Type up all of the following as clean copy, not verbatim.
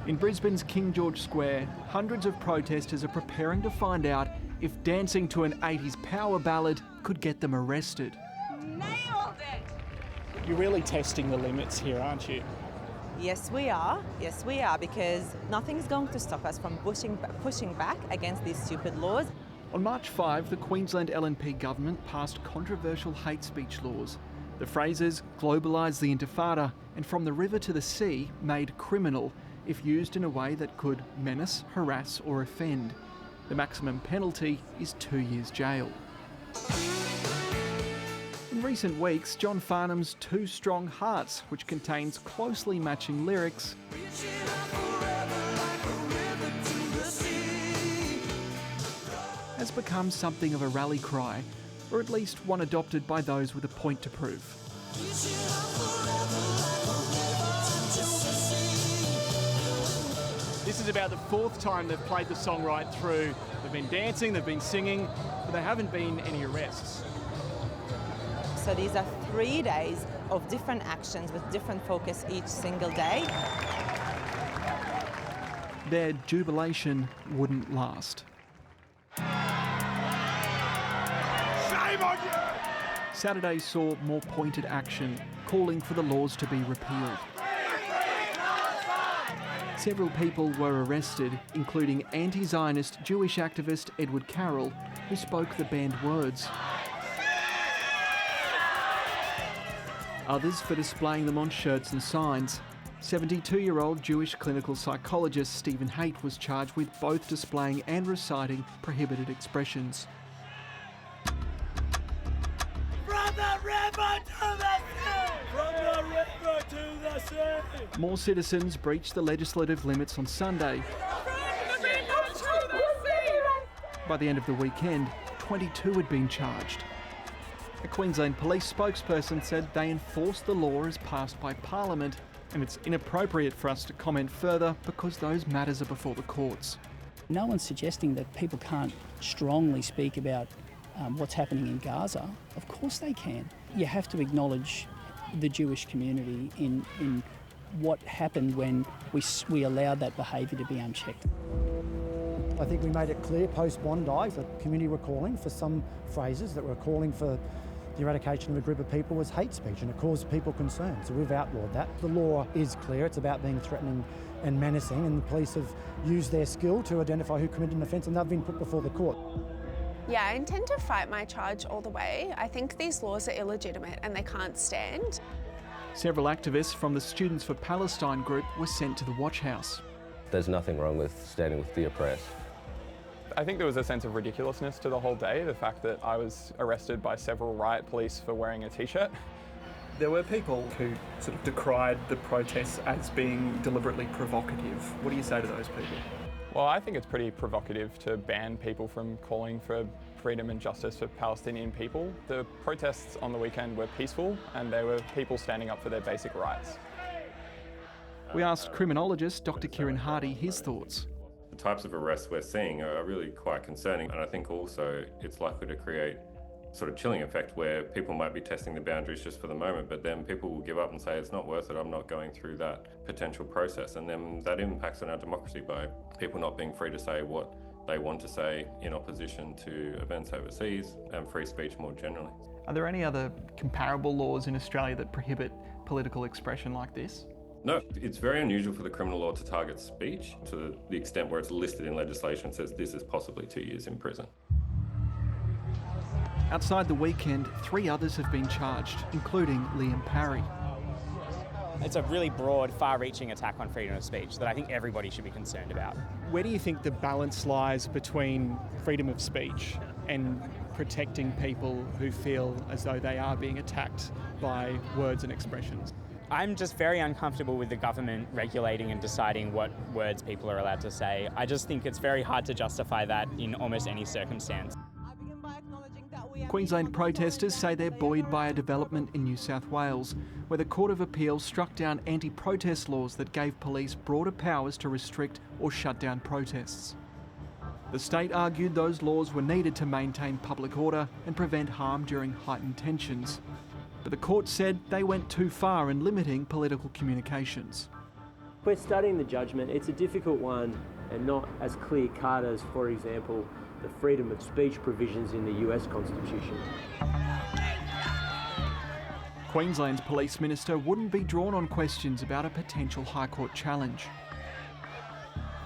In Brisbane's King George Square, hundreds of protesters are preparing to find out if dancing to an 80s power ballad could get them arrested. Nailed it! You're really testing the limits here, aren't you? Yes, we are. Yes, we are, because nothing's going to stop us from pushing back against these stupid laws. On March 5, the Queensland LNP government passed controversial hate speech laws. The phrases globalise the intifada and from the river to the sea made criminal if used in a way that could menace, harass or offend. The maximum penalty is 2 years jail. In recent weeks, John Farnham's Two Strong Hearts, which contains closely matching lyrics, has become something of a rally cry, or at least one adopted by those with a point to prove. This is about the fourth time they've played the song right through. They've been dancing, they've been singing, but there haven't been any arrests. So these are 3 days of different actions with different focus each single day. Their jubilation wouldn't last. Shame on you! Saturday saw more pointed action, calling for the laws to be repealed. Several people were arrested, including anti-Zionist Jewish activist Edward Carroll, who spoke the banned words. Others for displaying them on shirts and signs. 72-year-old Jewish clinical psychologist Stephen Haight was charged with both displaying and reciting prohibited expressions. From the river to the sea! From the river to the sea! More citizens breached the legislative limits on Sunday. By the end of the weekend, 22 had been charged. A Queensland police spokesperson said they enforced the law as passed by Parliament, and it's inappropriate for us to comment further because those matters are before the courts. No one's suggesting that people can't strongly speak about what's happening in Gaza. Of course they can. You have to acknowledge the Jewish community in what happened when we allowed that behaviour to be unchecked. I think we made it clear post-Bondi the community were calling for some phrases that were calling for the eradication of a group of people was hate speech, and it caused people concern. So we've outlawed that. The law is clear. It's about being threatening and menacing, and the police have used their skill to identify who committed an offence, and they've been put before the court. Yeah, I intend to fight my charge all the way. I think these laws are illegitimate and they can't stand. Several activists from the Students for Palestine group were sent to the watch house. There's nothing wrong with standing with the oppressed. I think there was a sense of ridiculousness to the whole day, the fact that I was arrested by several riot police for wearing a t-shirt. There were people who sort of decried the protests as being deliberately provocative. What do you say to those people? Well, I think it's pretty provocative to ban people from calling for freedom and justice for Palestinian people. The protests on the weekend were peaceful and there were people standing up for their basic rights. We asked criminologist Dr. Kieran Hardy his thoughts. The types of arrests we're seeing are really quite concerning, and I think also it's likely to create sort of chilling effect where people might be testing the boundaries just for the moment, but then people will give up and say it's not worth it, I'm not going through that potential process, and then that impacts on our democracy by people not being free to say what they want to say in opposition to events overseas and free speech more generally. Are there any other comparable laws in Australia that prohibit political expression like this? No, it's very unusual for the criminal law to target speech to the extent where it's listed in legislation and says this is possibly 2 years in prison. Outside the weekend, 3 others have been charged, including Liam Parry. It's a really broad, far-reaching attack on freedom of speech that I think everybody should be concerned about. Where do you think the balance lies between freedom of speech and protecting people who feel as though they are being attacked by words and expressions? I'm just very uncomfortable with the government regulating and deciding what words people are allowed to say. I just think it's very hard to justify that in almost any circumstance. Queensland protesters say they're buoyed by a development in New South Wales, where the Court of Appeal struck down anti-protest laws that gave police broader powers to restrict or shut down protests. The state argued those laws were needed to maintain public order and prevent harm during heightened tensions. But the court said they went too far in limiting political communications. We're studying the judgment. It's a difficult one and not as clear-cut as, for example, the freedom of speech provisions in the US Constitution. Queensland's Police Minister wouldn't be drawn on questions about a potential High Court challenge.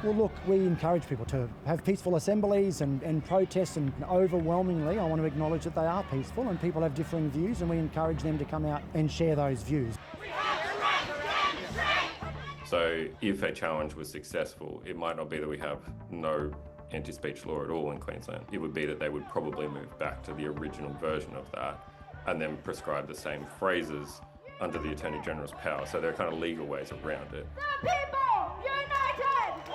Well, look, we encourage people to have peaceful assemblies and protests, and overwhelmingly I want to acknowledge that they are peaceful and people have differing views, and we encourage them to come out and share those views. So if a challenge was successful, it might not be that we have no anti-speech law at all in Queensland. It would be that they would probably move back to the original version of that and then prescribe the same phrases under the Attorney General's power. So there are kind of legal ways around it. The people united!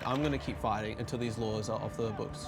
I'm going to keep fighting until these laws are off the books.